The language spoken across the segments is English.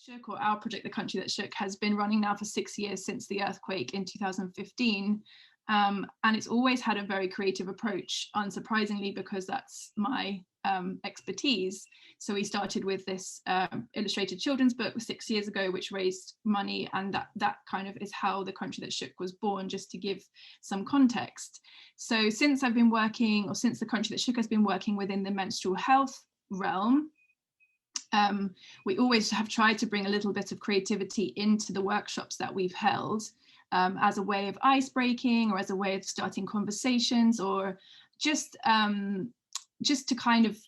Shook, or our project, The Country That Shook, has been running now for 6 years since the earthquake in 2015. And it's always had a very creative approach, unsurprisingly, because that's my expertise. So we started with this illustrated children's book 6 years ago, which raised money, and that kind of is how The Country That Shook was born, just to give some context. So since I've been working, or since The Country That Shook has been working within the menstrual health realm, we always have tried to bring a little bit of creativity into the workshops that we've held, as a way of ice breaking, or as a way of starting conversations, or just to kind of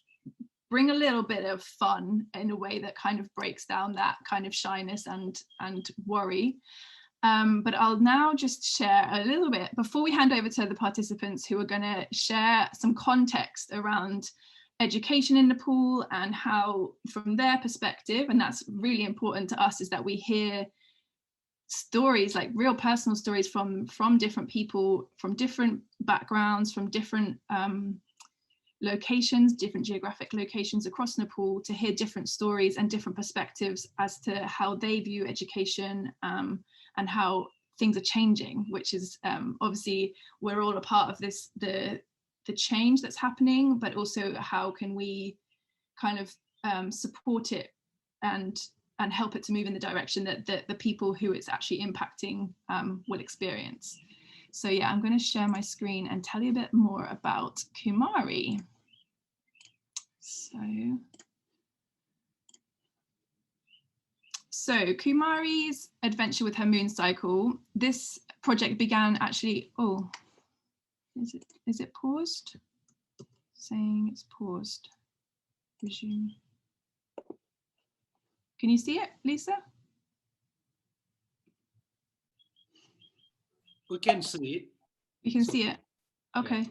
bring a little bit of fun in a way that kind of breaks down that kind of shyness and worry. But I'll now just share a little bit before we hand over to the participants, who are going to share some context around education in Nepal and how, from their perspective, and that's really important to us, is that we hear stories, like real personal stories from different people, from different backgrounds, from different locations, different geographic locations across Nepal, to hear different stories and different perspectives as to how they view education, and how things are changing, which is obviously we're all a part of this, the change that's happening, but also how can we kind of support it and help it to move in the direction that the people who it's actually impacting will experience. So yeah, I'm going to share my screen and tell you a bit more about Kumari. So Kumari's adventure with her moon cycle, this project began actually, oh, is it paused? Saying it's paused. Resume. Can you see it, Lisa? We can see it. You can see it. Okay.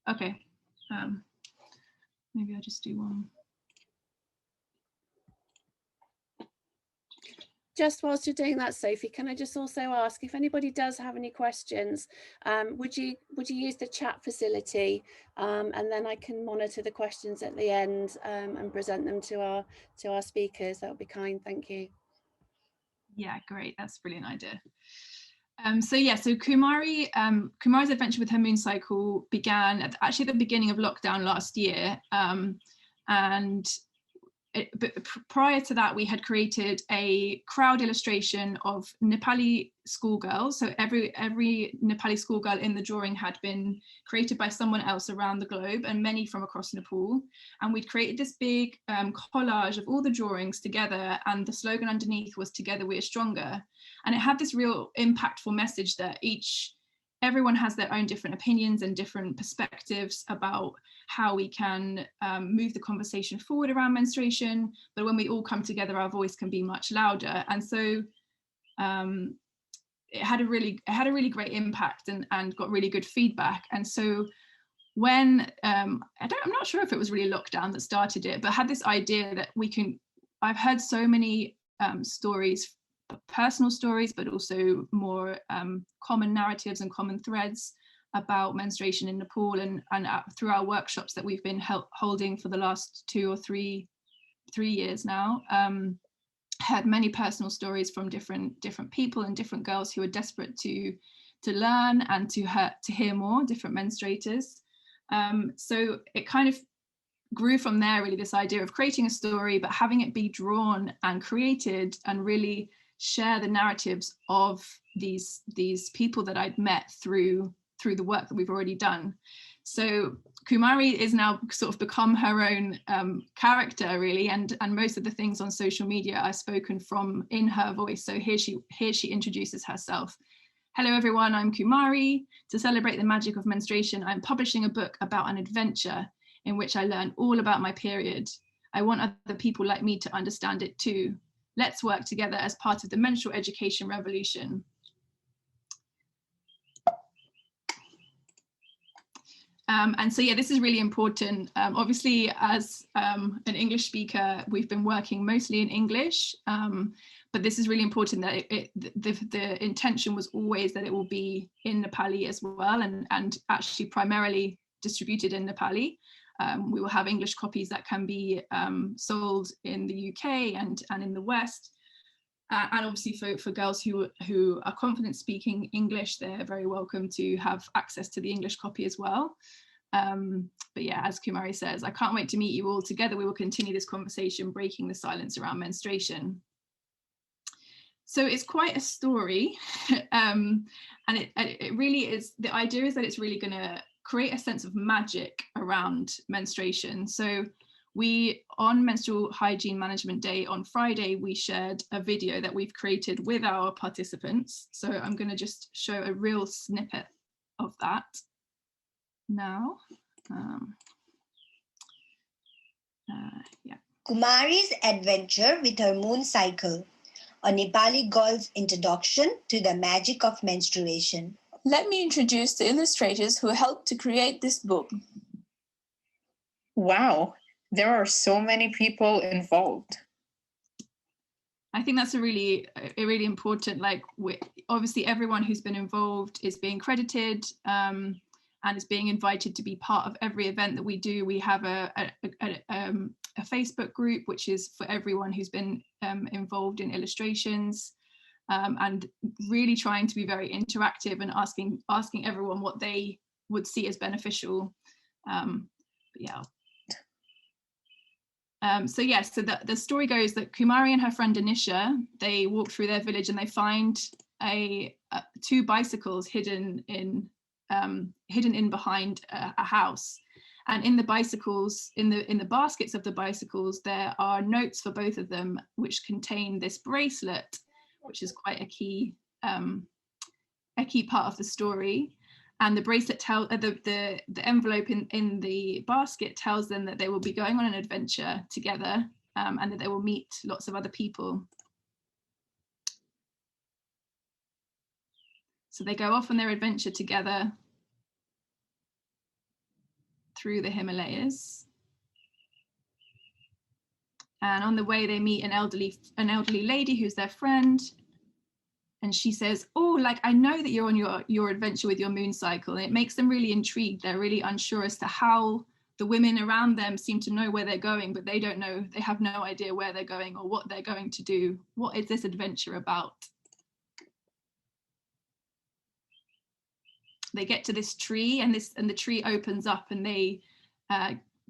Yeah. Okay. Maybe I'll just do one. Just whilst you're doing that, Sophie, can I just also ask if anybody does have any questions, would you use the chat facility, and then I can monitor the questions at the end and present them to our speakers. That would be kind, thank you. Yeah, great. That's a brilliant idea. So Kumari's adventure with her moon cycle began actually at the beginning of lockdown last year, but prior to that, we had created a crowd illustration of Nepali schoolgirls. So every Nepali schoolgirl in the drawing had been created by someone else around the globe, and many from across Nepal. And we'd created this big collage of all the drawings together, and the slogan underneath was "Together we are stronger." And it had this real impactful message that everyone has their own different opinions and different perspectives about how we can move the conversation forward around menstruation, but when we all come together, our voice can be much louder. And so it had a really great impact and got really good feedback. And so when I'm not sure if it was really lockdown that started it, but I had this idea that I've heard so many stories, personal stories, but also more common narratives and common threads about menstruation in Nepal, and through our workshops that we've been holding for the last 2 or 3 years now, heard many personal stories from different people and different girls who are desperate to learn and to hear more, different menstruators. So it kind of grew from there, really, this idea of creating a story, but having it be drawn and created and really share the narratives of these people that I'd met through the work that we've already done. So Kumari is now sort of become her own character, really, and most of the things on social media are spoken from in her voice. So here she introduces herself. Hello everyone, I'm Kumari. To celebrate the magic of menstruation, I'm publishing a book about an adventure in which I learn all about my period. I want other people like me to understand it too. Let's work together as part of the menstrual education revolution. And so, yeah, this is really important. Obviously, as an English speaker, we've been working mostly in English, but this is really important that the intention was always that it will be in Nepali as well, and actually primarily distributed in Nepali. We will have English copies that can be sold in the UK and in the West. And obviously for girls who are confident speaking English, they're very welcome to have access to the English copy as well. But yeah, as Kumari says, I can't wait to meet you all. Together we will continue this conversation, breaking the silence around menstruation. So it's quite a story, and it really is, the idea is that it's really going to create a sense of magic around menstruation. So we, on Menstrual Hygiene Management Day on Friday, we shared a video that we've created with our participants. So I'm going to just show a real snippet of that now. Yeah. Kumari's adventure with her moon cycle, a Nepali girl's introduction to the magic of menstruation. Let me introduce the illustrators who helped to create this book. Wow, there are so many people involved. I think that's a really important, like, obviously everyone who's been involved is being credited and is being invited to be part of every event that we do. We have a Facebook group, which is for everyone who's been involved in illustrations, and really trying to be very interactive and asking everyone what they would see as beneficial. Yeah. So the story goes that Kumari and her friend Anisha, they walk through their village and they find two bicycles hidden in behind a house. And in the bicycles, in the baskets of the bicycles, there are notes for both of them, which contain this bracelet, which is quite a key part of the story. And the bracelet the envelope in the basket tells them that they will be going on an adventure together, and that they will meet lots of other people. So they go off on their adventure together through the Himalayas. And on the way they meet an elderly lady who's their friend. And she says, oh, like, I know that you're on your adventure with your moon cycle. And it makes them really intrigued. They're really unsure as to how the women around them seem to know where they're going, but they don't know, they have no idea where they're going or what they're going to do. What is this adventure about? They get to this tree and the tree opens up and they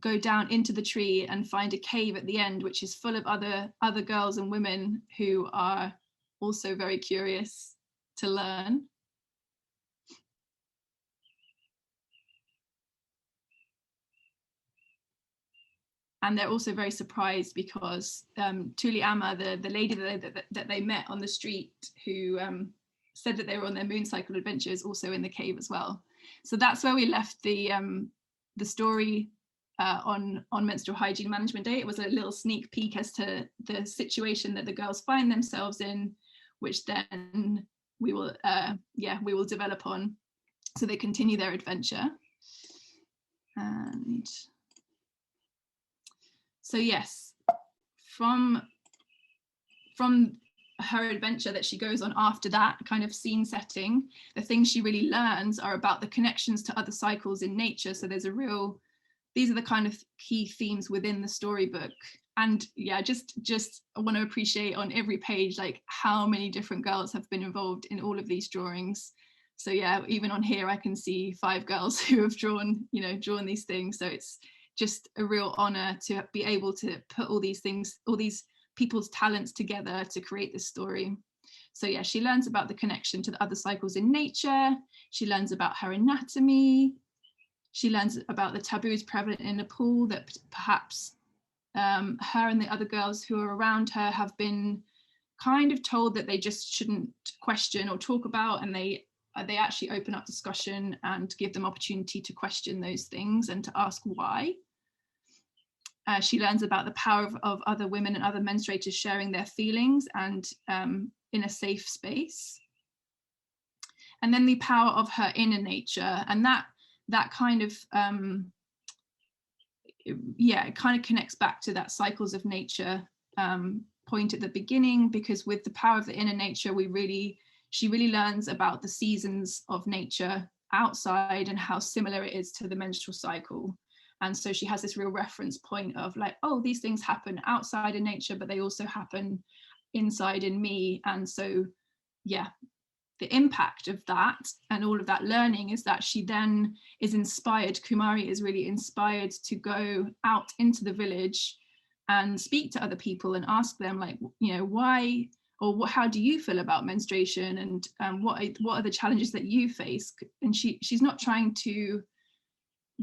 go down into the tree and find a cave at the end, which is full of other girls and women who are also very curious to learn. And they're also very surprised because Tuli Amma, the lady that they met on the street who said that they were on their moon cycle adventure, is also in the cave as well. So that's where we left the story on Menstrual Hygiene Management Day. It was a little sneak peek as to the situation that the girls find themselves in, which then we will develop on. So they continue their adventure. And so yes, from her adventure that she goes on after that kind of scene setting, the things she really learns are about the connections to other cycles in nature. So there's these are the kind of key themes within the storybook. And yeah, just I want to appreciate on every page, like, how many different girls have been involved in all of these drawings. So yeah, even on here, I can see 5 girls who have drawn these things. So it's just a real honor to be able to put all these things, all these people's talents together to create this story. So yeah, she learns about the connection to the other cycles in nature. She learns about her anatomy. She learns about the taboos prevalent in Nepal that perhaps her and the other girls who are around her have been kind of told that they just shouldn't question or talk about, and they actually open up discussion and give them opportunity to question those things and to ask why. She learns about the power of other women and other menstruators sharing their feelings and in a safe space. And then the power of her inner nature, and that kind of it kind of connects back to that cycles of nature point at the beginning, because with the power of the inner nature, she really learns about the seasons of nature outside and how similar it is to the menstrual cycle. And so she has this real reference point of like, oh, these things happen outside in nature, but they also happen inside in me. And so, yeah, the impact of that and all of that learning is that she then is inspired. Kumari is really inspired to go out into the village and speak to other people and ask them, like, you know, why, or how do you feel about menstruation, and what are the challenges that you face? And she's not trying to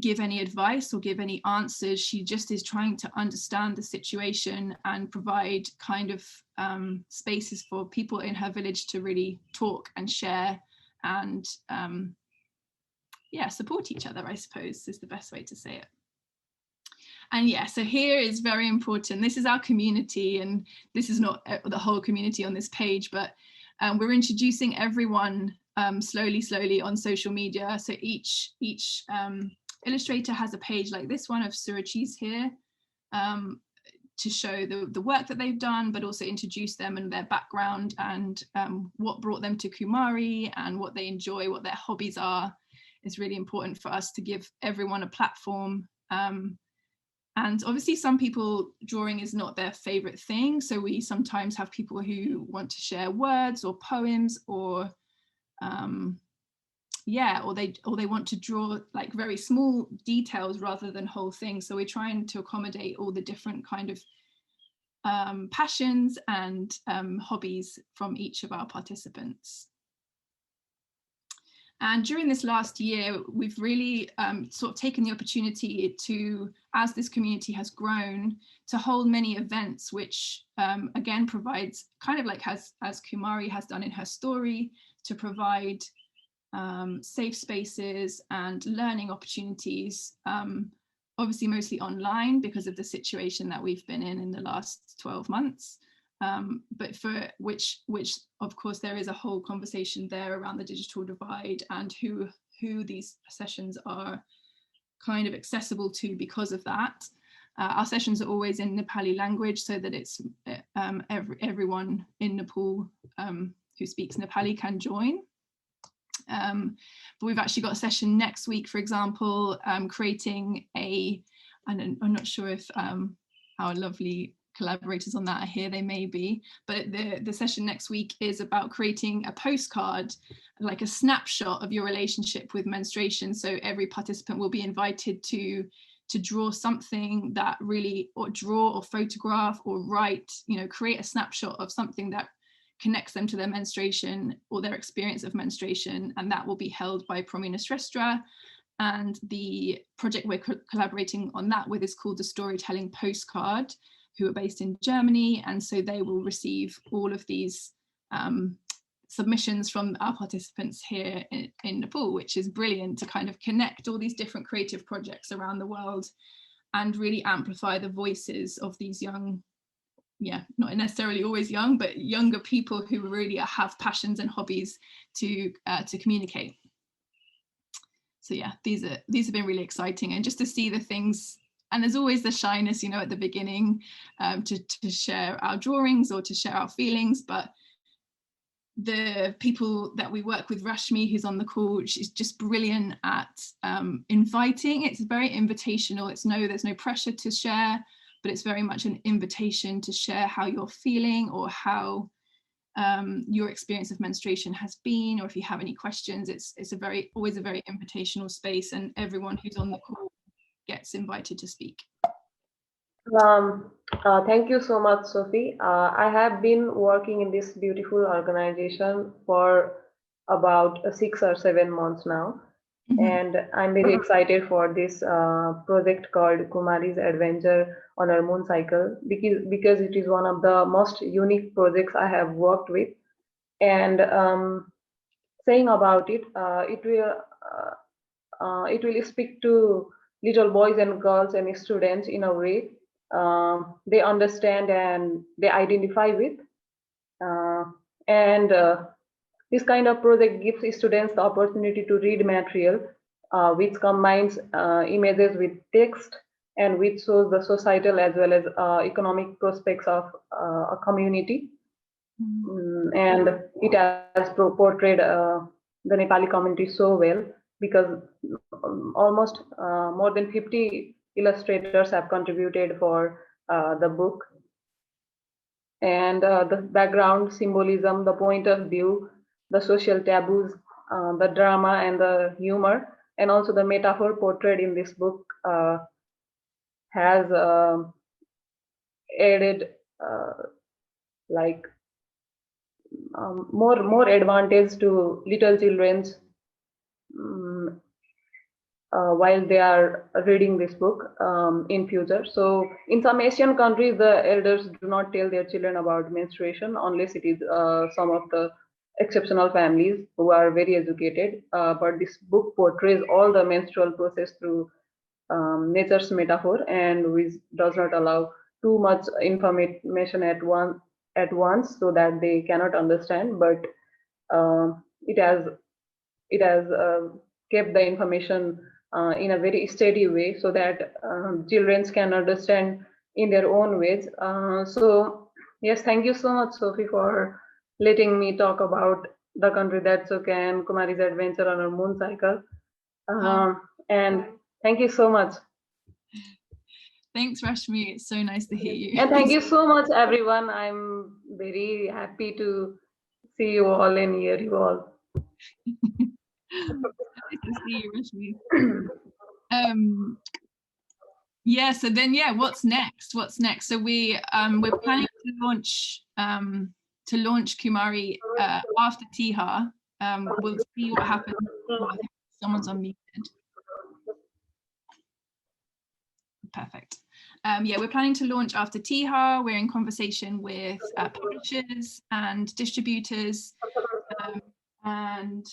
give any advice or give any answers. She just is trying to understand the situation and provide kind of spaces for people in her village to really talk and share and yeah, support each other, I suppose is the best way to say it. And yeah, so here is very important. This is our community, and this is not the whole community on this page, but we're introducing everyone slowly on social media. So each illustrator has a page like this one of Suruchi's here to show the work that they've done, but also introduce them and their background and what brought them to Kumari and what they enjoy, what their hobbies are. It's really important for us to give everyone a platform. And obviously some people, drawing is not their favorite thing. So we sometimes have people who want to share words or poems or yeah, or they want to draw like very small details rather than whole things. So we're trying to accommodate all the different kind of passions and hobbies from each of our participants. And during this last year, we've really sort of taken the opportunity to, as this community has grown, to hold many events, which again provides kind of like as Kumari has done in her story, to provide safe spaces and learning opportunities, obviously mostly online because of the situation that we've been in the last 12 months. But for which of course there is a whole conversation there around the digital divide and who these sessions are kind of accessible to because of that. Our sessions are always in Nepali language so that it's everyone in Nepal who speaks Nepali can join. But we've actually got a session next week, for example, creating I'm not sure if our lovely collaborators on that are here, they may be, but the session next week is about creating a postcard, like a snapshot of your relationship with menstruation. So every participant will be invited to draw something that really, or draw or photograph or write, you know, create a snapshot of something that connects them to their menstruation or their experience of menstruation, and that will be held by Promina Srestra. And the project we're collaborating on that with is called the Storytelling Postcard, who are based in Germany, and so they will receive all of these submissions from our participants here in Nepal, which is brilliant to kind of connect all these different creative projects around the world and really amplify the voices of these young, yeah, not necessarily always young, but younger people who really have passions and hobbies to communicate. So yeah, these have been really exciting, and just to see the things. And there's always the shyness, you know, at the beginning to share our drawings or to share our feelings. But the people that we work with, Rashmi, who's on the call, she's just brilliant at inviting. It's very invitational. There's no pressure to share, but it's very much an invitation to share how you're feeling or how your experience of menstruation has been, or if you have any questions. It's always a very invitational space, and everyone who's on the call gets invited to speak. Thank you so much, Sophie. I have been working in this beautiful organization for about 6 or 7 months now. Mm-hmm. And I'm very excited for this project called Kumari's Adventure on Her Moon Cycle, because it is one of the most unique projects I have worked with. And saying about it, it will speak to little boys and girls and students in a way they understand and they identify with. This kind of project gives students the opportunity to read material which combines images with text and which shows the societal as well as economic prospects of a community. And it has portrayed the Nepali community so well, because almost more than 50 illustrators have contributed for the book. And the background symbolism, the point of view, the social taboos, the drama and the humor, and also the metaphor portrayed in this book has added like more advantage to little children's while they are reading this book in future. So in some Asian countries, the elders do not tell their children about menstruation unless it is some of the exceptional families who are very educated. But this book portrays all the menstrual process through nature's metaphor, and which does not allow too much information at once so that they cannot understand. But it has kept the information in a very steady way so that children can understand in their own ways. So yes, thank you so much, Sophie, for letting me talk about The Country That's Okay and Kumari's adventure on her moon cycle. And thank you so much. Thanks, Rashmi. It's so nice to hear you. And thank you so much, everyone. I'm very happy to see you all and hear you all. Nice to see you, Rashmi. Yeah, so then, yeah, what's next? So we're planning to launch Kumari after Tihar. We'll see what happens. I think someone's unmuted. Perfect. Yeah, we're planning to launch after Tihar. We're in conversation with publishers and distributors, and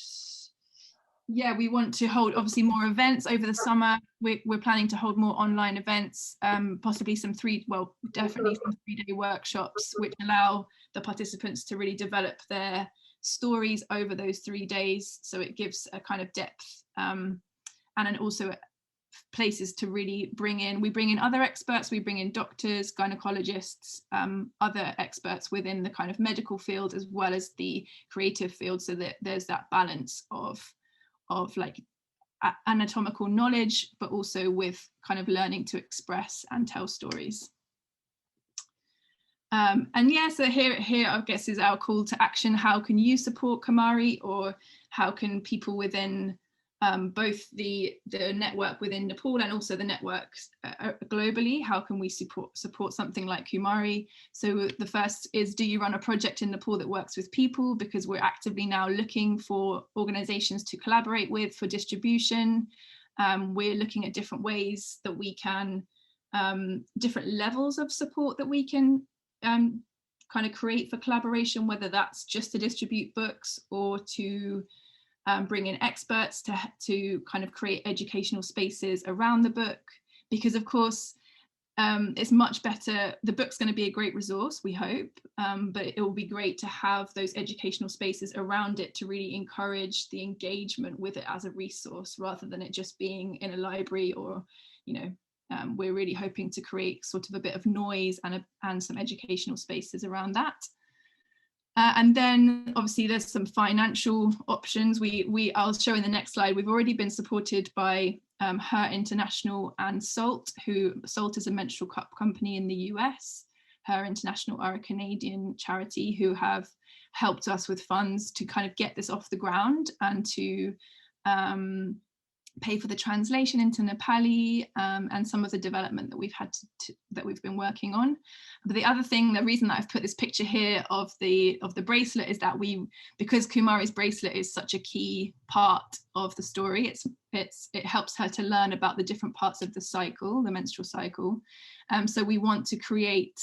yeah, we want to hold obviously more events over the summer. We're planning to hold more online events, possibly definitely some 3-day workshops, which allow the participants to really develop their stories over those 3 days. So it gives a kind of depth, and then also places to really bring in other experts. We bring in doctors, gynecologists, other experts within the kind of medical field as well as the creative field, so that there's that balance of like anatomical knowledge, but also with kind of learning to express and tell stories. And yeah, so here I guess is our call to action. How can you support Kumari, or how can people within both the network within Nepal and also the networks globally, how can we support something like Kumari? So the first is, do you run a project in Nepal that works with people? Because we're actively now looking for organizations to collaborate with for distribution. We're looking at different ways that we can, different levels of support that we can kind of create for collaboration, whether that's just to distribute books or to bring in experts to kind of create educational spaces around the book. Because of course, it's much better, the book's going to be a great resource, we hope, but it will be great to have those educational spaces around it to really encourage the engagement with it as a resource, rather than it just being in a library, or, you know, we're really hoping to create sort of a bit of noise and some educational spaces around that. And then obviously there's some financial options. I'll show in the next slide, we've already been supported by Her International and SALT, SALT is a menstrual cup company in the US. Her International are a Canadian charity who have helped us with funds to kind of get this off the ground and to pay for the translation into Nepali, and some of the development that we've had that we've been working on. But the other thing, the reason that I've put this picture here of the bracelet is that because Kumari's bracelet is such a key part of the story, it helps her to learn about the different parts of the cycle, the menstrual cycle. So we want to create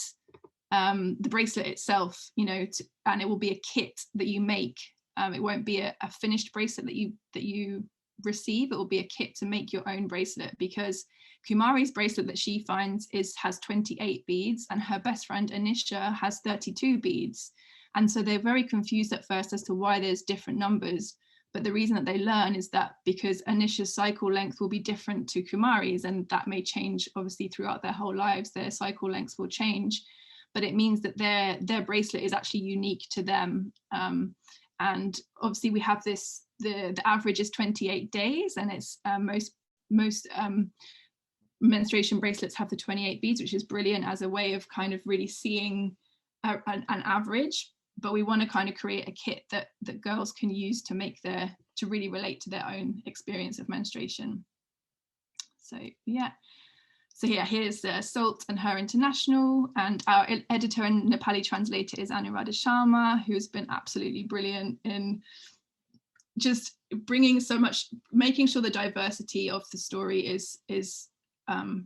the bracelet itself, you know, and it will be a kit that you make. It won't be a finished bracelet that you receive. It will be a kit to make your own bracelet, because Kumari's bracelet that she finds has 28 beads and her best friend Anisha has 32 beads, and so they're very confused at first as to why there's different numbers. But the reason that they learn is that because Anisha's cycle length will be different to Kumari's, and that may change obviously throughout their whole lives, their cycle lengths will change, but it means that their bracelet is actually unique to them. And obviously we have the average is 28 days, and it's menstruation bracelets have the 28 beads, which is brilliant as a way of kind of really seeing an average, but we want to kind of create a kit that girls can use to really relate to their own experience of menstruation. So yeah. So yeah, here's Salt and Her International, and our editor and Nepali translator is Anuradha Sharma, who's been absolutely brilliant in just bringing so much, making sure the diversity of the story is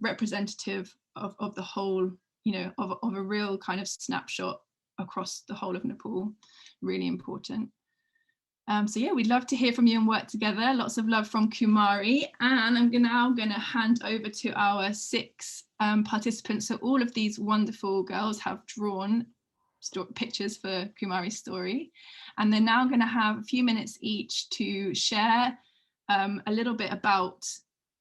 representative of the whole, you know, of a real kind of snapshot across the whole of Nepal. Really important. So yeah, we'd love to hear from you and work together. Lots of love from Kumari. And I'm now going to hand over to our 6 participants. So all of these wonderful girls have drawn pictures for Kumari's story. And they're now going to have a few minutes each to share a little bit about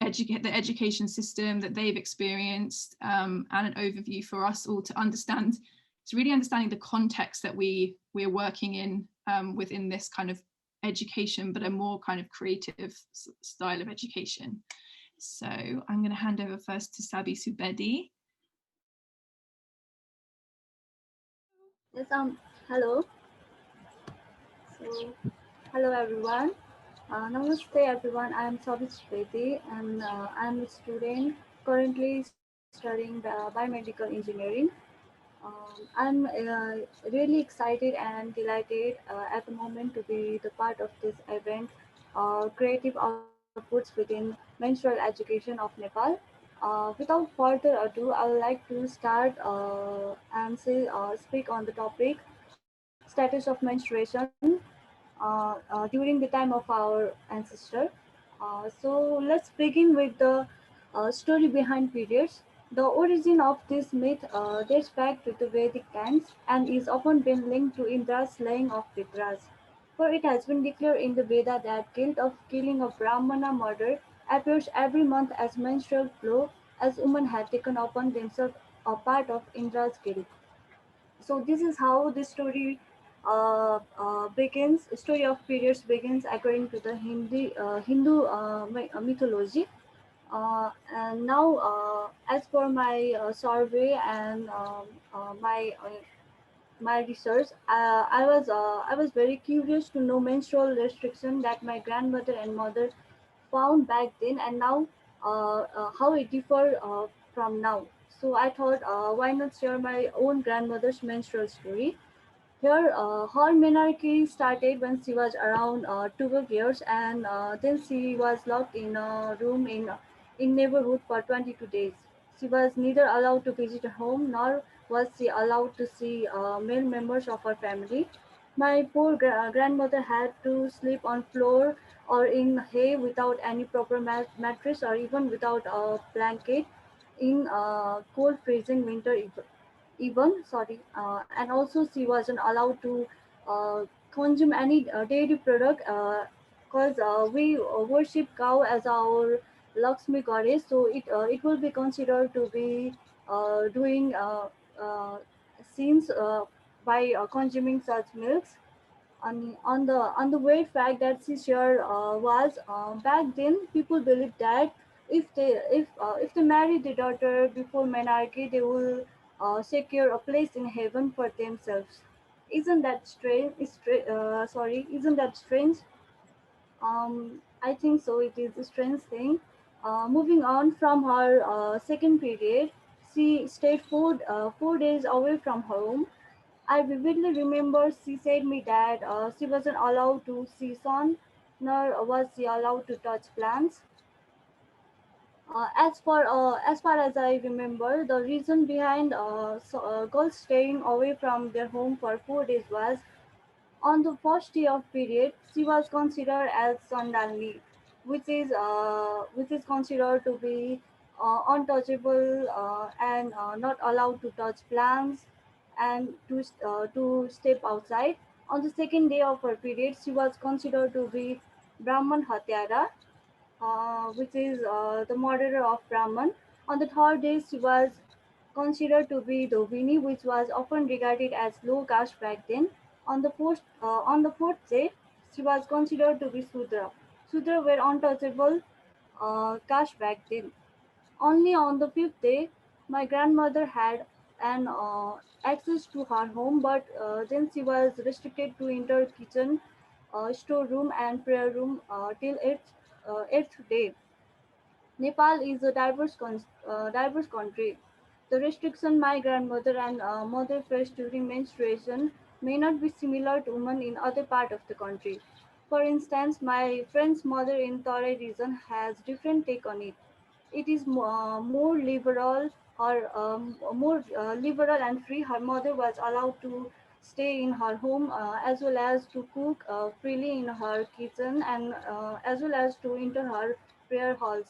the education system that they've experienced, and an overview for us all to understand. It's really understanding the context that we're working in within this kind of education, but a more kind of creative style of education. So I'm going to hand over first to Sabi Subedi. Yes, hello. So, hello everyone. Namaste everyone. I am Sabi Subedi, and I am a student currently studying biomedical engineering. I'm really excited and delighted at the moment to be the part of this event, Creative Outputs within Menstrual Education of Nepal. Without further ado, I would like to start and speak on the topic status of menstruation during the time of our ancestor. So let's begin with the story behind periods. The origin of this myth dates back to the Vedic times and is often been linked to Indra's slaying of Pitras. For it has been declared in the Veda that guilt of killing a Brahmana murder appears every month as menstrual flow, as women had taken upon themselves a part of Indra's guilt. So this is how the story begins. Story of periods begins according to the Hindu mythology. And now, as per my survey and my research, I was very curious to know menstrual restriction that my grandmother and mother found back then, and now how it differ from now. So I thought, why not share my own grandmother's menstrual story? Her menarche started when she was around 12 years, and then she was locked in a room in neighborhood for 22 days. She was neither allowed to visit her home nor was she allowed to see male members of her family. My poor grandmother had to sleep on floor or in hay without any proper mattress or even without a blanket in cold freezing winter even sorry and also she wasn't allowed to consume any dairy product because we worship cow as our Lakshmi goddess, so it will be considered to be doing sins by consuming such milks. On the weird fact that Caesar was back then, people believed that if they marry the daughter before monarchy, they will secure a place in heaven for themselves. Isn't that strange? Isn't that strange? I think so. It is a strange thing. Moving on from her second period, she stayed 4 days away from home. I vividly remember she said me that she wasn't allowed to see sun, nor was she allowed to touch plants. As far as I remember, the reason behind girls staying away from their home for 4 days was on the first day of period, she was considered as Sandalni, which is considered to be untouchable and not allowed to touch plants and to step outside. On the second day of her period, she was considered to be Brahman Hatyara, which is the murderer of Brahman. On the third day, she was considered to be Dovini, which was often regarded as low caste back then. On the fourth day, she was considered to be Sudra. Sudra were untouchable caste back then. Only on the fifth day, my grandmother had an access to her home, but then she was restricted to enter kitchen, storeroom, and prayer room till eighth day. Nepal is a diverse country. The restriction my grandmother and mother faced during menstruation may not be similar to women in other part of the country. For instance, my friend's mother in Tarai region has different take on it. It is more liberal or more liberal and free. Her mother was allowed to stay in her home as well as to cook freely in her kitchen and as well as to enter her prayer halls.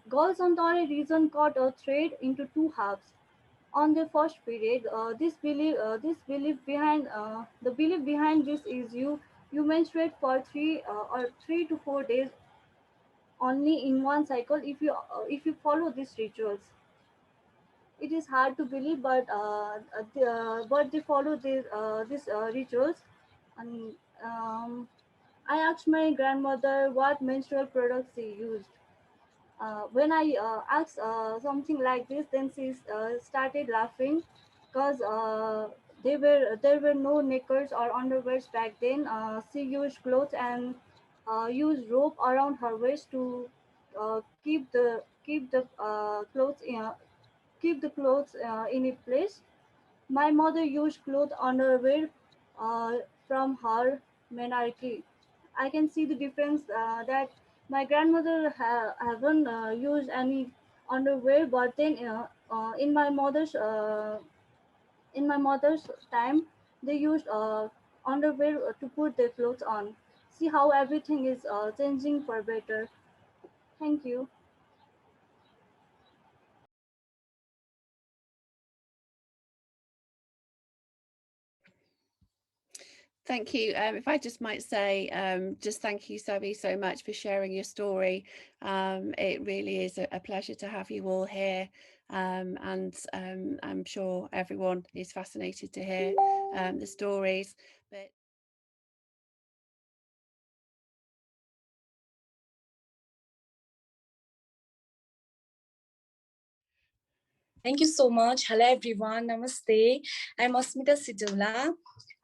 Girls on the region cut a thread into two halves. On the first period, the belief behind this is you menstruate for 3 to 4 days only in one cycle if you follow these rituals. It is hard to believe, but they follow these rituals. And I asked my grandmother what menstrual products she used. When I asked something like this, then she started laughing because there were no knickers or underwears back then. She used clothes and used rope around her waist to keep the clothes in its place. My mother used cloth underwear from her menarche. I can see the difference that my grandmother haven't used any underwear, but then in my mother's time, they used underwear to put their clothes on. See how everything is changing for better. Thank you. Thank you. If I just might say, just thank you, Sabi, so much for sharing your story. It really is a pleasure to have you all here. And I'm sure everyone is fascinated to hear the stories. But thank you so much. Hello everyone. Namaste. I'm Asmita Sitoula.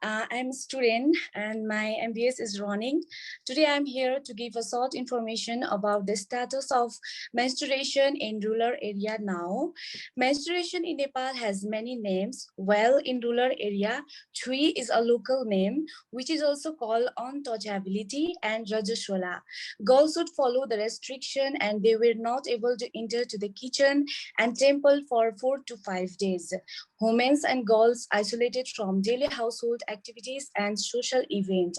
I'm a student and my MBS is running. Today I'm here to give a short information about the status of menstruation in rural area now. Menstruation in Nepal has many names. Well, in rural area, Chui is a local name, which is also called untouchability and Rajaswala. Girls would follow the restriction and they were not able to enter to the kitchen and temple for 4 to 5 days. Women and girls isolated from daily household activities and social events.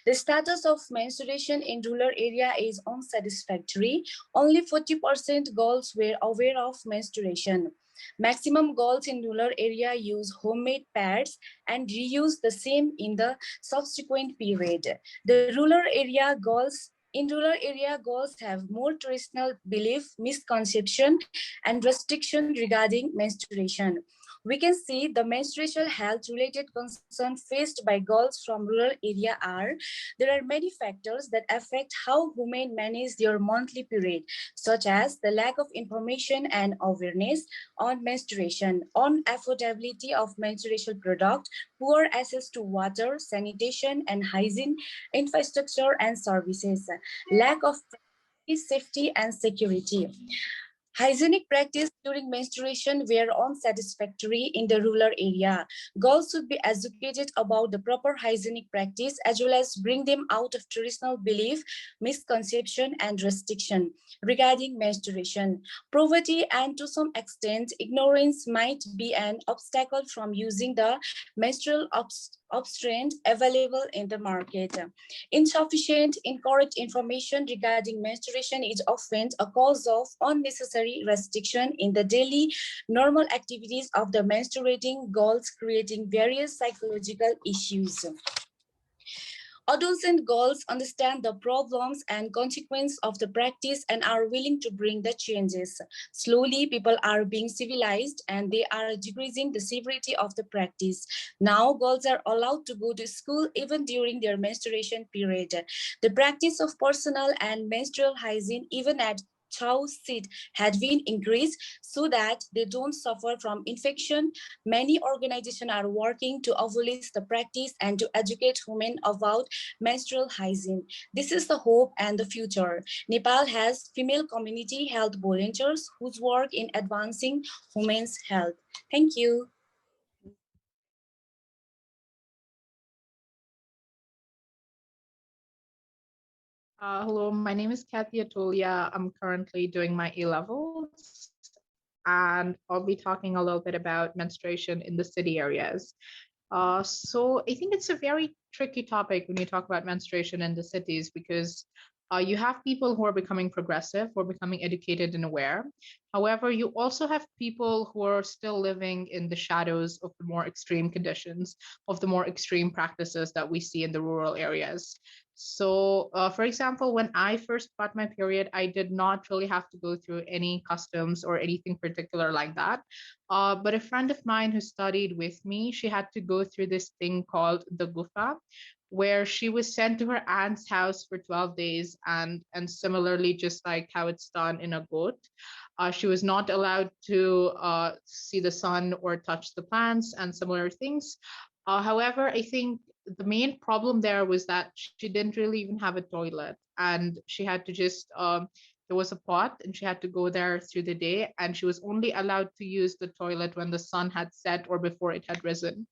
The status of menstruation in rural area is unsatisfactory. Only 40% girls were aware of menstruation. Maximum girls in rural area use homemade pads and reuse the same in the subsequent period. In rural area, girls have more traditional belief, misconception, and restriction regarding menstruation. We can see the menstrual health related concerns faced by girls from rural area are, there are many factors that affect how women manage their monthly period, such as the lack of information and awareness on menstruation, unaffordability of menstrual product, poor access to water, sanitation and hygiene, infrastructure and services, lack of safety and security. Hygienic practice during menstruation were unsatisfactory in the rural area. Girls should be educated about the proper hygienic practice as well as bring them out of traditional belief, misconception, and restriction regarding menstruation. Poverty and to some extent ignorance might be an obstacle from using the menstrual obstruent available in the market. Insufficient, incorrect information regarding menstruation is often a cause of unnecessary restriction in the daily normal activities of the menstruating girls, creating various psychological issues. Adolescent girls understand the problems and consequences of the practice and are willing to bring the changes. Slowly, people are being civilized and they are decreasing the severity of the practice. Now, girls are allowed to go to school even during their menstruation period. The practice of personal and menstrual hygiene, even at chow seed had been increased so that they don't suffer from infection. Many organizations are working to abolish the practice and to educate women about menstrual hygiene. This is the hope and the future. Nepal has female community health volunteers whose work in advancing women's health. Thank you. Hello, my name is Khyatee Atolia. I'm currently doing my A-levels, and I'll be talking a little bit about menstruation in the city areas. So I think it's a very tricky topic when you talk about menstruation in the cities, because you have people who are becoming progressive, who are becoming educated and aware. However, you also have people who are still living in the shadows of the more extreme conditions, of the more extreme practices that we see in the rural areas. So, for example, when I first got my period, I did not really have to go through any customs or anything particular like that. But a friend of mine who studied with me, she had to go through this thing called the Gufa, where she was sent to her aunt's house for 12 days. And similarly, just like how it's done in a goat, she was not allowed to see the sun or touch the plants and similar things. However, I think the main problem there was that she didn't really even have a toilet, and she had to just there was a pot and she had to go there through the day, and she was only allowed to use the toilet when the sun had set or before it had risen.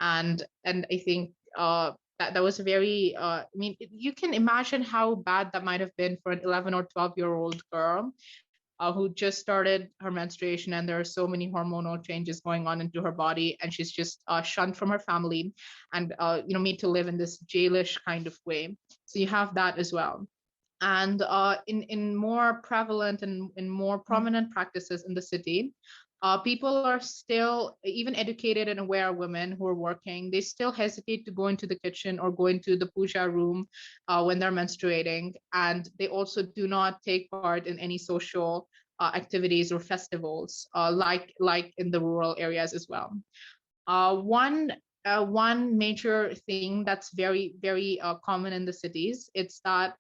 And I think that was a very I mean, you can imagine how bad that might have been for an 11 or 12-year-old girl who just started her menstruation, and there are so many hormonal changes going on into her body, and she's just shunned from her family and made to live in this jailish kind of way. So you have that as well. And in more prevalent and in more prominent practices in the city, people are still, even educated and aware women who are working, they still hesitate to go into the kitchen or go into the puja room when they're menstruating. And they also do not take part in any social activities or festivals like in the rural areas as well. One major thing that's very, very common in the cities, it's that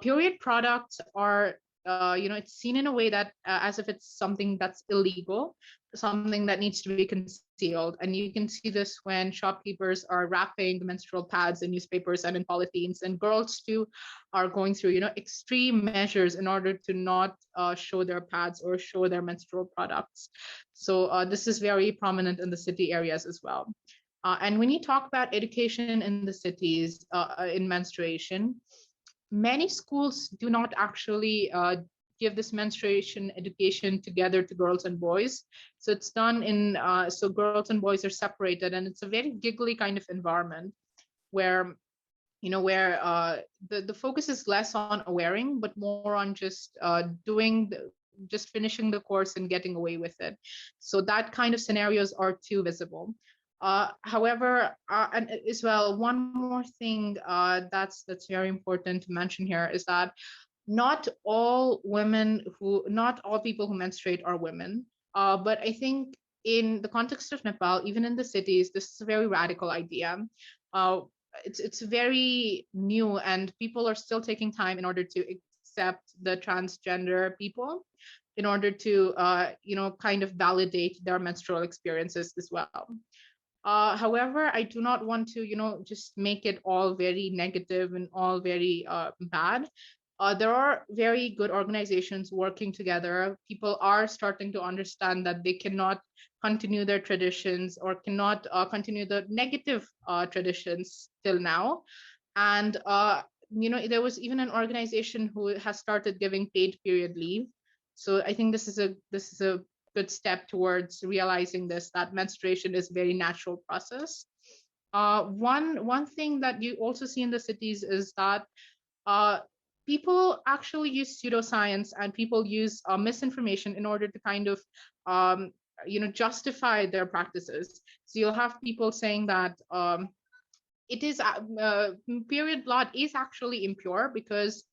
period products are it's seen in a way that as if it's something that's illegal, something that needs to be concealed. And you can see this when shopkeepers are wrapping the menstrual pads in newspapers and in polythenes, and girls too are going through extreme measures in order to not show their pads or show their menstrual products. So this is very prominent in the city areas as well. And when you talk about education in the cities in menstruation, many schools do not actually give this menstruation education together to girls and boys. So it's done in, so girls and boys are separated, and it's a very giggly kind of environment where, the focus is less on awareing, but more on just just finishing the course and getting away with it. So that kind of scenarios are too visible. However, and as well, one more thing that's very important to mention here is that not all people who menstruate are women. But I think in the context of Nepal, even in the cities, this is a very radical idea. It's very new, and people are still taking time in order to accept the transgender people, in order to kind of validate their menstrual experiences as well. However, I do not want to, just make it all very negative and all very bad. There are very good organizations working together. People are starting to understand that they cannot continue their traditions or cannot continue the negative traditions till now. And, there was even an organization who has started giving paid period leave. So I think this is a good step towards realizing that menstruation is a very natural process. One thing that you also see in the cities is that people actually use pseudoscience, and people use misinformation in order to kind of justify their practices. So you'll have people saying that it is period blood is actually impure because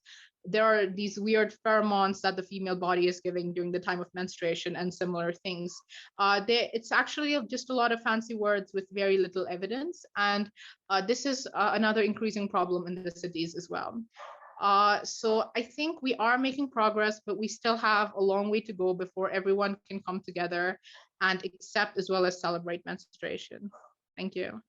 there are these weird pheromones that the female body is giving during the time of menstruation and similar things. It's actually just a lot of fancy words with very little evidence. And this is another increasing problem in the cities as well. So I think we are making progress, but we still have a long way to go before everyone can come together and accept as well as celebrate menstruation. Thank you.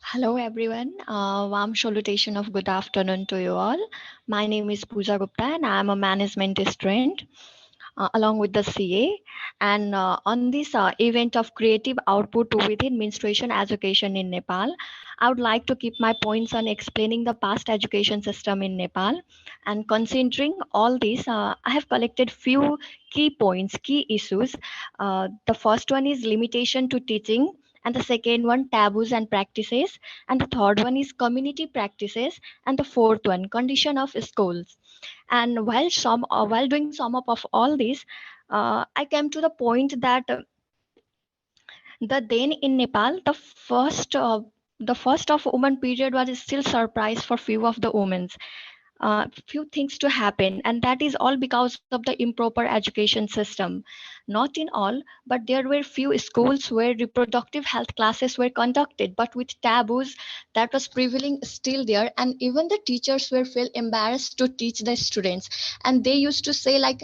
Hello everyone, warm salutation of good afternoon to you all. My name is Puja Gupta and I am a management student along with the CA. And on this event of creative output within menstruation education in Nepal, I would like to keep my points on explaining the past education system in Nepal. And considering all this, I have collected few key points, key issues. The first one is limitation to teaching, and the second one taboos and practices, and the third one is community practices, and the fourth one condition of schools. And while doing sum up of all this, I came to the point that the then in Nepal, the first of woman period was still surprise for few of the women. Few things to happen, and that is all because of the improper education system. Not in all, but there were few schools where reproductive health classes were conducted, but with taboos that was prevailing still there, and even the teachers were feel embarrassed to teach the students, and they used to say like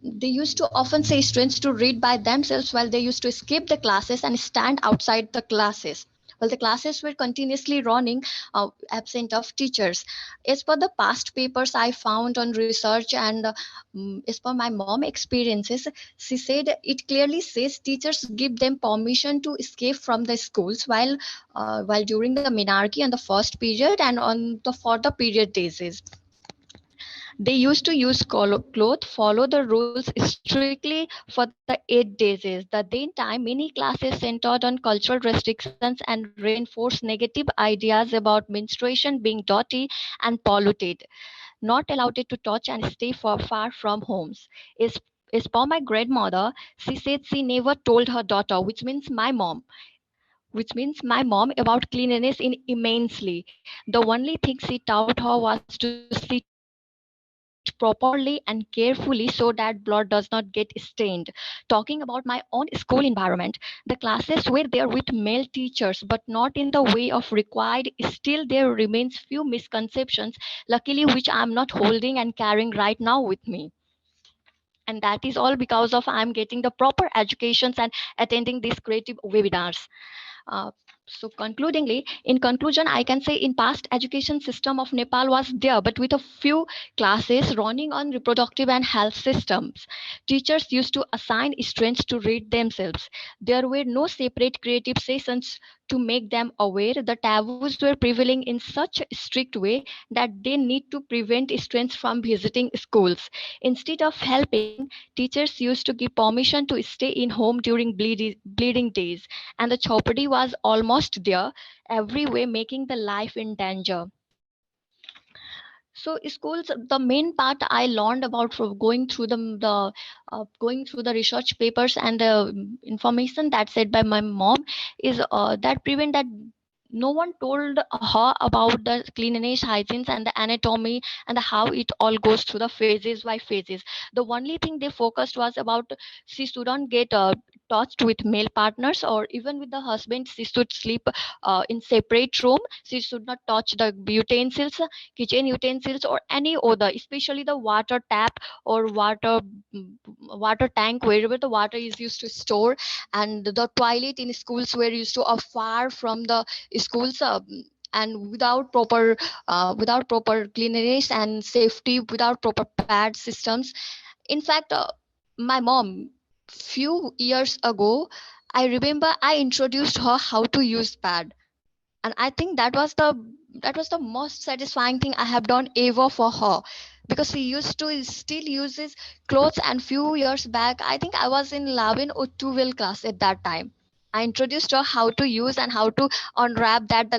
they used to often say students to read by themselves while they used to skip the classes and stand outside the classes. Well, the classes were continuously running, absent of teachers. As per the past papers I found on research and as per my mom experiences, she said it clearly says teachers give them permission to escape from the schools while during the menarche on the first period and on the further period days. They used to use cloth, follow the rules strictly for the 8 days. The then time, many classes centered on cultural restrictions and reinforced negative ideas about menstruation being dirty and polluted, not allowed it to touch and stay far from homes. As per my grandmother, she said she never told her daughter, which means my mom about cleanliness in immensely. The only thing she taught her was to sit properly and carefully so that blood does not get stained. Talking about my own school environment, the classes were there with male teachers, but not in the way of required. Still, there remains few misconceptions, luckily, which I am not holding and carrying right now with me. And that is all because of I'm getting the proper educations and attending these creative webinars. So concludingly, in conclusion, I can say in past education system of Nepal was there, but with a few classes running on reproductive and health systems. Teachers used to assign students to read themselves. There were no separate creative sessions to make them aware. The taboos were prevailing in such a strict way that they need to prevent students from visiting schools. Instead of helping, teachers used to give permission to stay in home during bleeding days, and the chopadi was almost there every way, making the life in danger. So schools, the main part I learned about from going through going through the research papers and the information that's said by my mom is that prevent that no one told her about the cleanliness, hygiene, and the anatomy and how it all goes through the phases by phases. The only thing they focused was about she shouldn't get touched with male partners, or even with the husband she should sleep in separate room. She should not touch the utensils, kitchen utensils, or any other, especially the water tap or water tank wherever the water is used to store, and the toilet in schools were used to far from the schools, and without proper cleanliness and safety, without proper pad systems. In fact, my mom few years ago, I remember I introduced her how to use pad, and I think that was the most satisfying thing I have done ever for her, because she used to still uses clothes. And few years back, I think I was in 11 or 12 class at that time, I introduced her how to use and how to unwrap that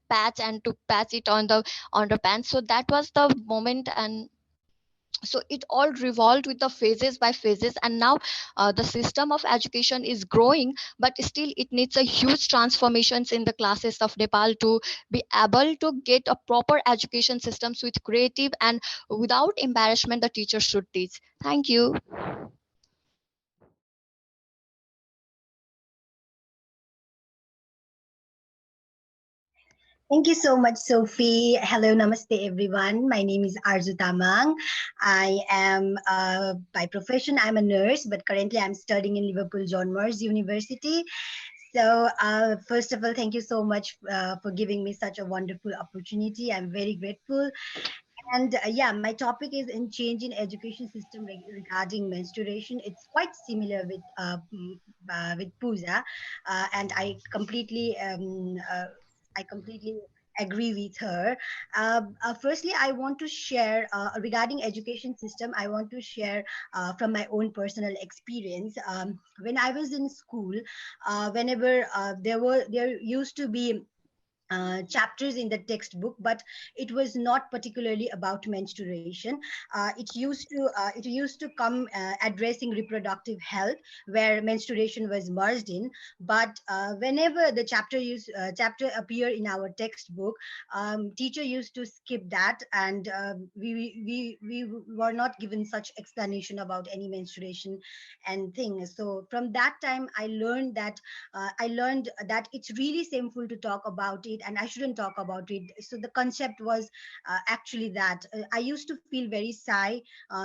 patch and to patch it on the pants. So that was the moment. And So it all revolved with the phases by phases, and now the system of education is growing, but still it needs a huge transformations in the classes of Nepal to be able to get a proper education systems with creative and without embarrassment the teachers should teach. Thank you. Thank you so much, Sophie. Hello, namaste, everyone. My name is Arzoo Tamang. I am, by profession, I'm a nurse, but currently I'm studying in Liverpool John Moores University. So first of all, thank you so much for giving me such a wonderful opportunity. I'm very grateful. And yeah, my topic is in change in education system regarding menstruation. It's quite similar with Puja, and I completely agree with her. Firstly, I want to share regarding education system. I want to share from my own personal experience. When I was in school, whenever there used to be chapters in the textbook, but it was not particularly about menstruation. It used to come addressing reproductive health, where menstruation was merged in. But whenever the chapter appear in our textbook, teacher used to skip that, and we were not given such explanation about any menstruation and things. So from that time, I learned that it's really shameful to talk about it, and I shouldn't talk about it. So the concept was actually that I used to feel very shy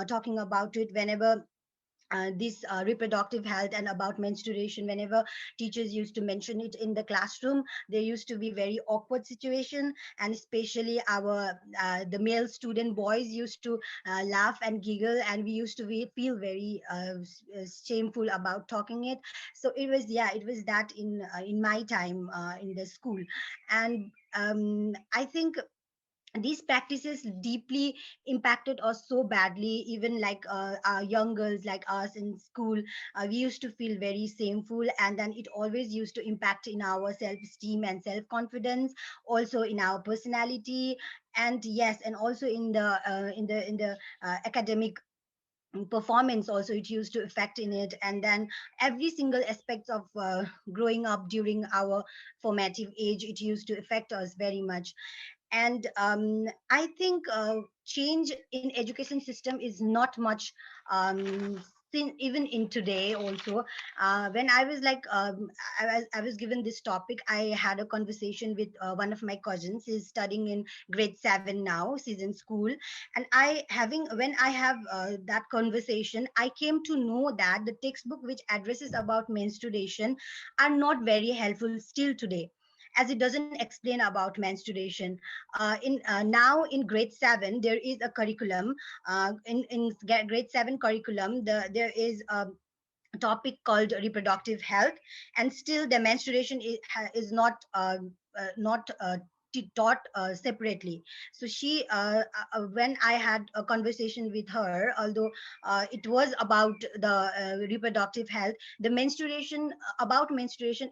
talking about it whenever this reproductive health and about menstruation, whenever teachers used to mention it in the classroom, there used to be very awkward situation, and especially the male student boys used to laugh and giggle, and we used to feel very shameful about talking it. So it was that in my time in the school. And I think these practices deeply impacted us so badly, even like our young girls like us in school. We used to feel very shameful, and then it always used to impact in our self-esteem and self-confidence, also in our personality, and yes, and also in the academic performance also. It used to affect in it, and then every single aspect of growing up during our formative age, it used to affect us very much. And I think change in education system is not much even in today also. When I was like I was given this topic, I had a conversation with one of my cousins. He's studying in grade 7 now, she's in school. And when I have that conversation, I came to know that the textbook which addresses about menstruation are not very helpful still today, as it doesn't explain about menstruation. In Now in grade 7 there is a curriculum. In grade 7 curriculum, there is a topic called reproductive health, and still the menstruation is not taught separately. So when I had a conversation with her, although it was about the reproductive health, the menstruation,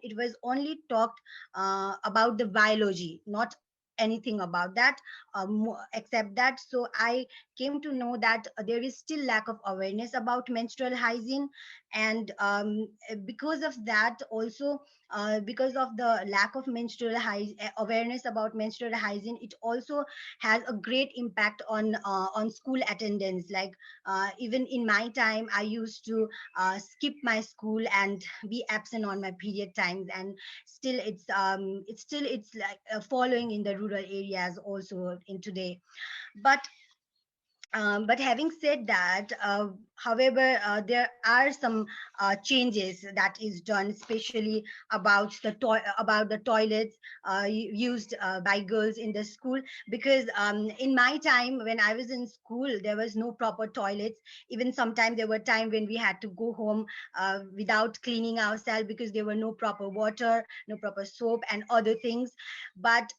it was only talked about the biology, not anything about that, except that. So I came to know that there is still lack of awareness about menstrual hygiene. And because of that also, because of the lack of awareness about menstrual hygiene, it also has a great impact on school attendance. Like even in my time, I used to skip my school and be absent on my period times, and still it's like following in the rural areas also in today. But having said that, however, there are some changes that is done, especially about the toilets used by girls in the school. Because in my time, when I was in school, there was no proper toilets. Even sometimes there were times when we had to go home without cleaning ourselves, because there were no proper water, no proper soap, and other things. But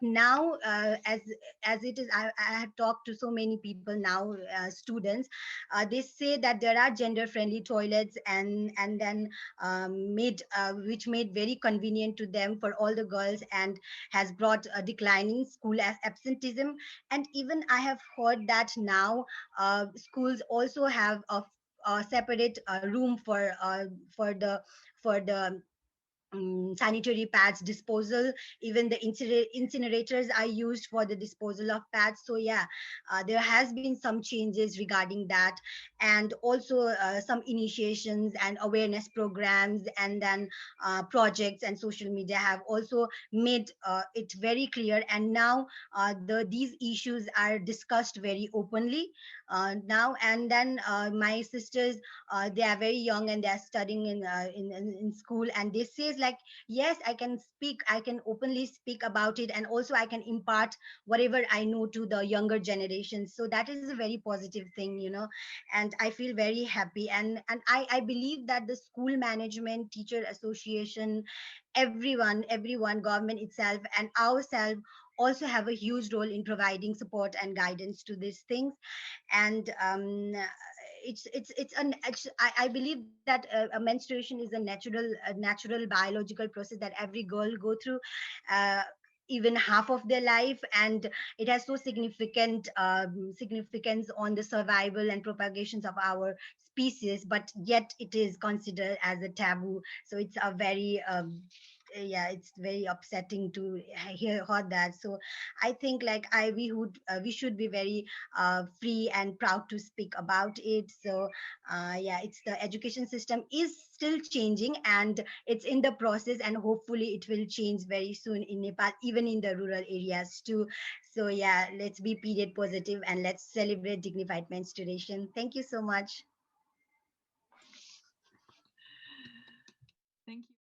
now, as it is, I have talked to so many people now, students. They they say that there are gender-friendly toilets, and then which made very convenient to them for all the girls, and has brought a declining school absenteeism. And even I have heard that now schools also have a separate room for the for the sanitary pads disposal. Even the incinerators are used for the disposal of pads. So yeah, there has been some changes regarding that, and also some initiations and awareness programs, and then projects and social media have also made it very clear. And now these issues are discussed very openly now. And then my sisters, they are very young and they are studying in school, and they say like, yes, I can speak, I can openly speak about it, and also I can impart whatever I know to the younger generations. So that is a very positive thing, you know, and I feel very happy. And I believe that the school management, teacher association, everyone, government itself and ourselves also have a huge role in providing support and guidance to these things. And I believe that a menstruation is a natural biological process that every girl go through, uh, even half of their life, and it has so significant significance on the survival and propagations of our species, but yet it is considered as a taboo. So it's a very yeah, it's very upsetting to hear that. So I think like we should be very free and proud to speak about it. So yeah, it's the education system is still changing, and it's in the process, and hopefully it will change very soon in Nepal, even in the rural areas too. So yeah, let's be period positive and let's celebrate dignified menstruation. Thank you so much. Thank you.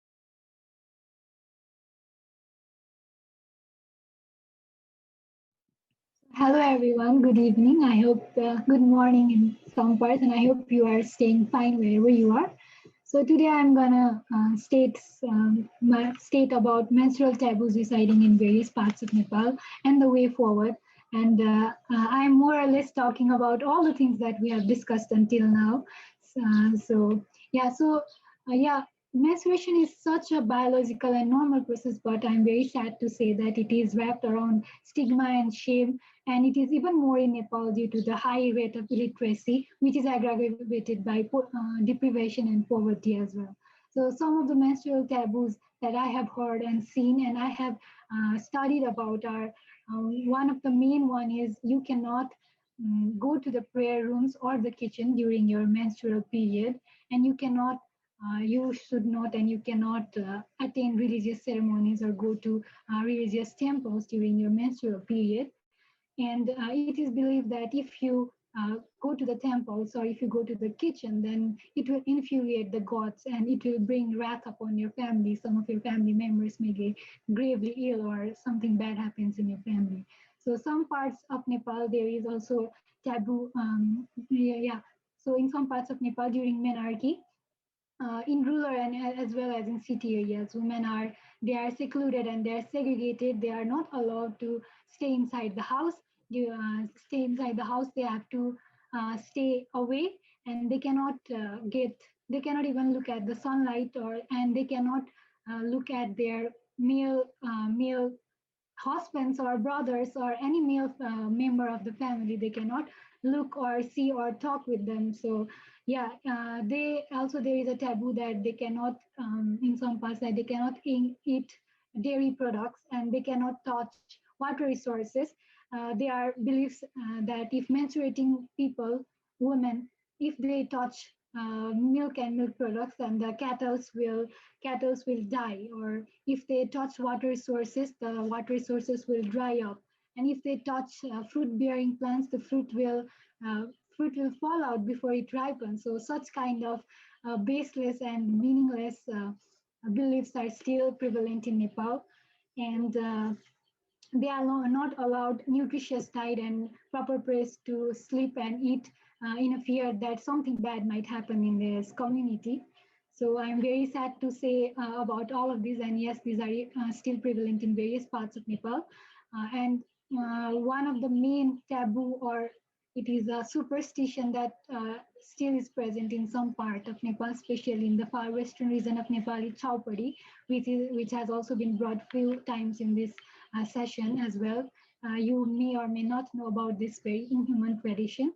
Hello everyone, good evening. I hope good morning in some parts, and I hope you are staying fine wherever you are. So today I'm gonna state about menstrual taboos residing in various parts of Nepal and the way forward. And I'm more or less talking about all the things that we have discussed until now. Yeah, menstruation is such a biological and normal process, but I'm very sad to say that it is wrapped around stigma and shame, and it is even more in Nepal due to the high rate of illiteracy, which is aggravated by deprivation and poverty as well. So some of the menstrual taboos that I have heard and seen and I have studied about are, one of the main one is you cannot go to the prayer rooms or the kitchen during your menstrual period, and you should not and you cannot attend religious ceremonies or go to religious temples during your menstrual period. And it is believed that if you go to the temples or if you go to the kitchen, then it will infuriate the gods and it will bring wrath upon your family. Some of your family members may get gravely ill or something bad happens in your family. So some parts of Nepal, there is also taboo. Yeah. So in some parts of Nepal during menarche, in rural and as well as in city areas, they are secluded and they are segregated. They are not allowed to stay inside the house. Stay inside the house. They have to stay away, and they cannot even look at the sunlight, and they cannot look at their male husbands or brothers or any male member of the family. They cannot look or see or talk with them. So yeah, they also, there is a taboo that they cannot in some parts that they cannot eat dairy products, and they cannot touch water resources. There are beliefs that if menstruating people, women, if they touch milk and milk products, then the cattle will die, or if they touch water resources, the water resources will dry up, and if they touch fruit bearing plants, the fruit will fall out before it ripens. So such kind of baseless and meaningless beliefs are still prevalent in Nepal, and they are not allowed nutritious diet and proper place to sleep and eat in a fear that something bad might happen in this community. So I'm very sad to say about all of these, and yes, these are still prevalent in various parts of Nepal. And one of the main taboo or it is a superstition that still is present in some part of Nepal, especially in the far western region of Nepal, Chaupadi, which has also been brought few times in this session as well. You may or may not know about this very inhuman tradition.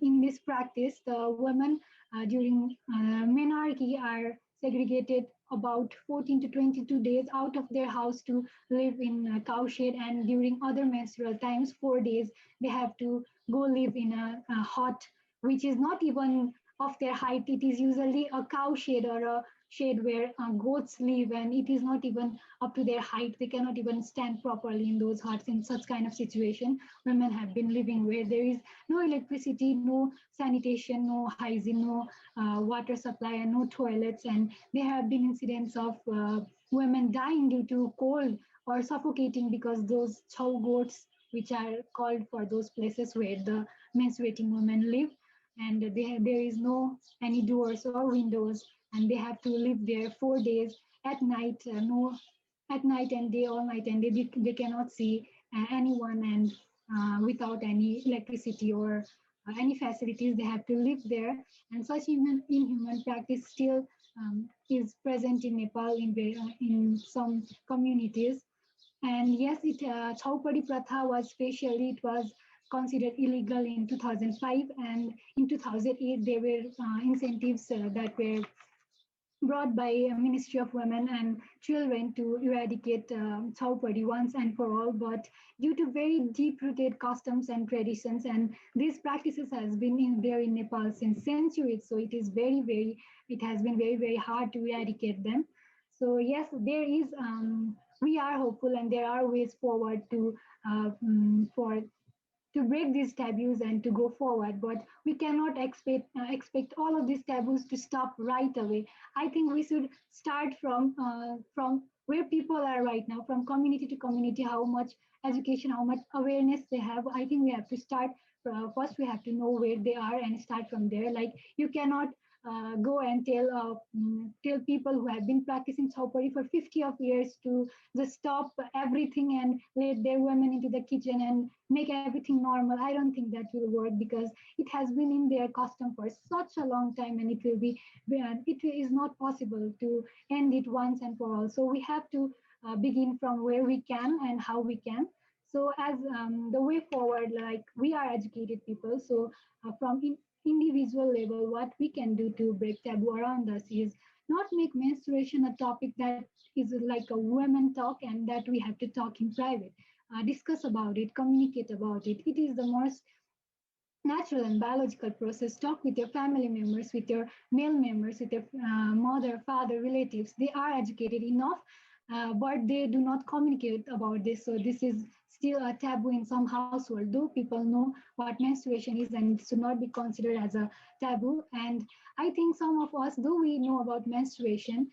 In this practice, the women during menarche are segregated about 14 to 22 days out of their house to live in a cowshed, and during other menstrual times, 4 days, they have to go live in a hut, which is not even of their height. It is usually a cowshed or a shed where goats live, and it is not even up to their height. They cannot even stand properly in those huts. In such kind of situation, women have been living where there is no electricity, no sanitation, no hygiene, no water supply, and no toilets. And there have been incidents of women dying due to cold or suffocating because those chow goats, which are called for those places where the menstruating women live, and there is no any doors or windows, and they have to live there 4 days at night, at night and day, all night and day. They cannot see anyone, and without any electricity or any facilities, they have to live there. And such inhuman practice still is present in Nepal in some communities. And yes, Chaupadi Pratha was it was considered illegal in 2005, and in 2008 there were incentives that were brought by Ministry of Women and Children to eradicate Chaupadi once and for all. But due to very deep-rooted customs and traditions, and these practices has been there in Nepal since centuries, so it is it has been very hard to eradicate them. So yes, there is. We are hopeful, and there are ways forward to break these taboos and to go forward, but we cannot expect all of these taboos to stop right away. I think we should start from where people are right now, from community to community, how much education, how much awareness they have. I think we have to start first. We have to know where they are and start from there. Like, you cannot go and tell people who have been practicing Chaupadi for 50 of years to just stop everything and let their women into the kitchen and make everything normal. I don't think that will work, because it has been in their custom for such a long time, and it is not possible to end it once and for all. So we have to begin from where we can and how we can. So as the way forward, like, we are educated people, so from individual level, what we can do to break taboo around us is not make menstruation a topic that is like a women talk and that we have to talk in private. Discuss about it, communicate about it. It is the most natural and biological process. Talk with your family members, with your male members, with your mother, father, relatives. They are educated enough, but they do not communicate about this. So this is still a taboo in some household, though people know what menstruation is, and it should not be considered as a taboo. And I think some of us, though we know about menstruation,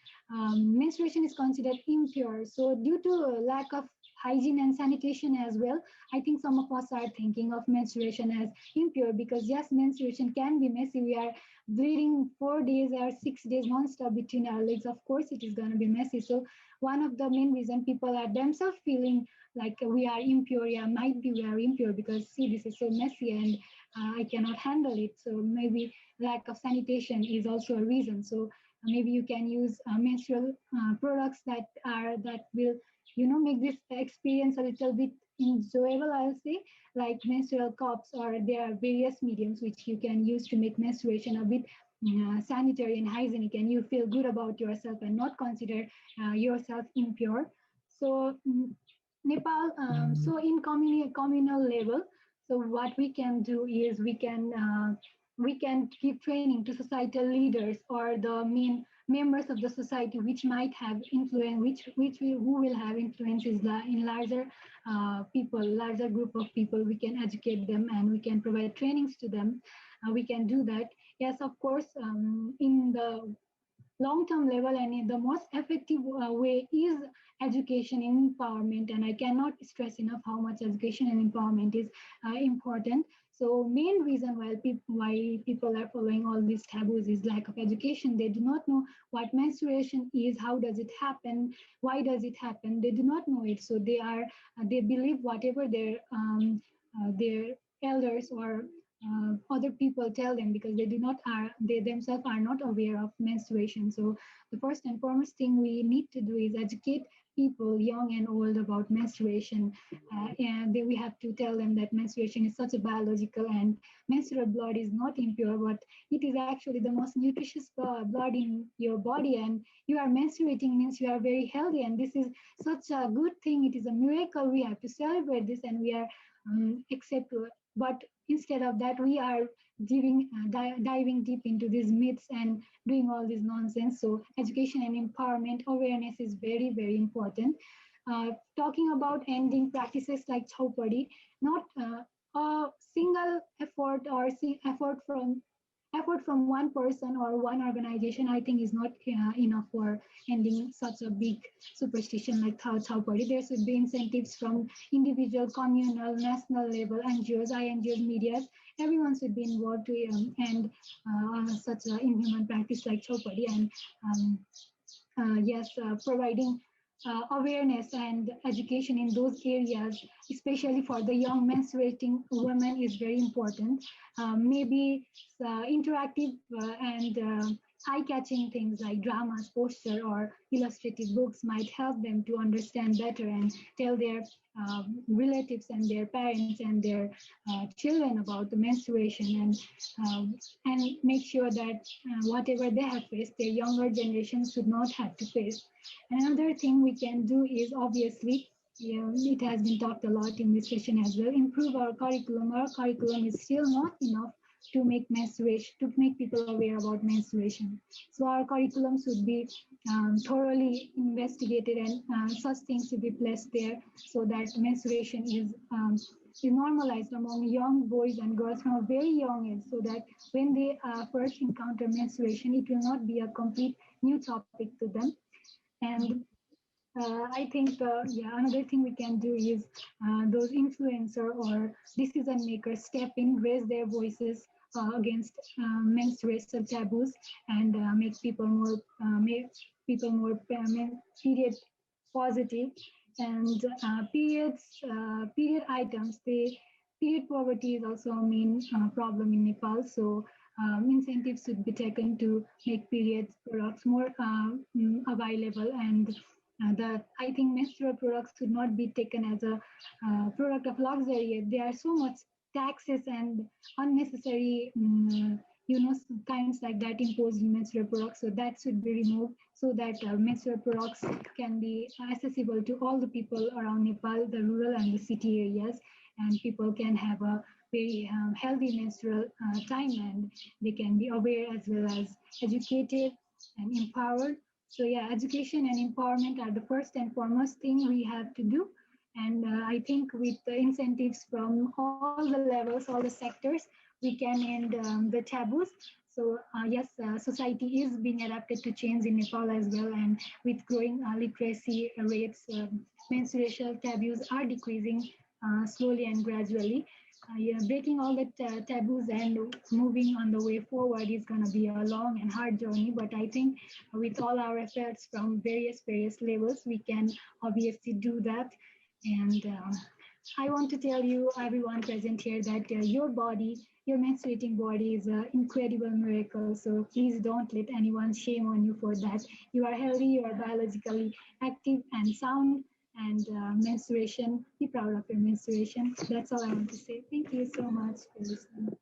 menstruation is considered impure. So due to a lack of hygiene and sanitation as well, I think some of us are thinking of menstruation as impure, because yes, menstruation can be messy. We are bleeding 4 days or 6 days non-stop between our legs. Of course, it is going to be messy. So one of the main reasons people are themselves feeling like we are impure, might be we are impure because, see, this is so messy and I cannot handle it. So maybe lack of sanitation is also a reason. So maybe you can use menstrual products that will, make this experience a little bit enjoyable, I'll say, like menstrual cups, or there are various mediums which you can use to make menstruation a bit sanitary and hygienic, and you feel good about yourself and not consider yourself impure. So Nepal, so in communal level, so what we can do is we can give training to societal leaders or the main members of the society, which might have influence, who will have influences in larger larger group of people. We can educate them and we can provide trainings to them. We can do that. Yes, of course, in the long-term level, and the most effective way is education and empowerment. And I cannot stress enough how much education and empowerment is important. So main reason why people are following all these taboos is lack of education. They do not know what menstruation is, how does it happen, why does it happen. They do not know it. So they believe whatever their elders or other people tell them, because they themselves are not aware of menstruation. So the first and foremost thing we need to do is educate people, young and old, about menstruation. And we have to tell them that menstruation is such a biological, and menstrual blood is not impure, but it is actually the most nutritious blood in your body. And you are menstruating means you are very healthy. And this is such a good thing. It is a miracle. We have to celebrate this, and we are but instead of that, we are diving deep into these myths and doing all this nonsense. So education and empowerment, awareness is very, very important. Talking about ending practices like chaupadi, not a single effort or effort from one person or one organization, I think, is not enough for ending such a big superstition like chaupadi. There should be incentives from individual, communal, national level, NGOs, INGOs, media. Everyone should be involved to end such an inhuman practice like chaupadi. And providing awareness and education in those areas, especially for the young menstruating women, is very important. Maybe interactive and eye-catching things like dramas, poster, or illustrative books might help them to understand better and tell their relatives and their parents and their children about the menstruation, and make sure that whatever they have faced, their younger generations should not have to face. Another thing we can do is, obviously, it has been talked a lot in this session as well, improve our curriculum. Our curriculum is still not enough to make people aware about menstruation. So our curriculum should be thoroughly investigated, and such things should be placed there so that menstruation is normalized among young boys and girls from a very young age, so that when they first encounter menstruation, it will not be a complete new topic to them. And I think another thing we can do is those influencer or decision makers step in, raise their voices against menstruation taboos, and make people more period positive. And period items. Period poverty is also a main problem in Nepal. So incentives should be taken to make period products more available. And I think menstrual products should not be taken as a product of luxury. There are so much taxes and unnecessary kinds like that imposed in menstrual products. So that should be removed, so that menstrual products can be accessible to all the people around Nepal, the rural and the city areas, and people can have a very healthy menstrual time, and they can be aware as well as educated and empowered. So yeah, education and empowerment are the first and foremost thing we have to do. And I think with the incentives from all the levels, all the sectors, we can end the taboos. So yes, society is being adapted to change in Nepal as well. And with growing literacy rates, menstrual taboos are decreasing slowly and gradually. Breaking all the taboos and moving on the way forward is going to be a long and hard journey. But I think with all our efforts from various levels, we can obviously do that. And I want to tell you, everyone present here, that your body, your menstruating body, is an incredible miracle. So please don't let anyone shame on you for that. You are healthy, you are biologically active and sound. And menstruation, be proud of your menstruation. That's all I want to say. Thank you so much for listening.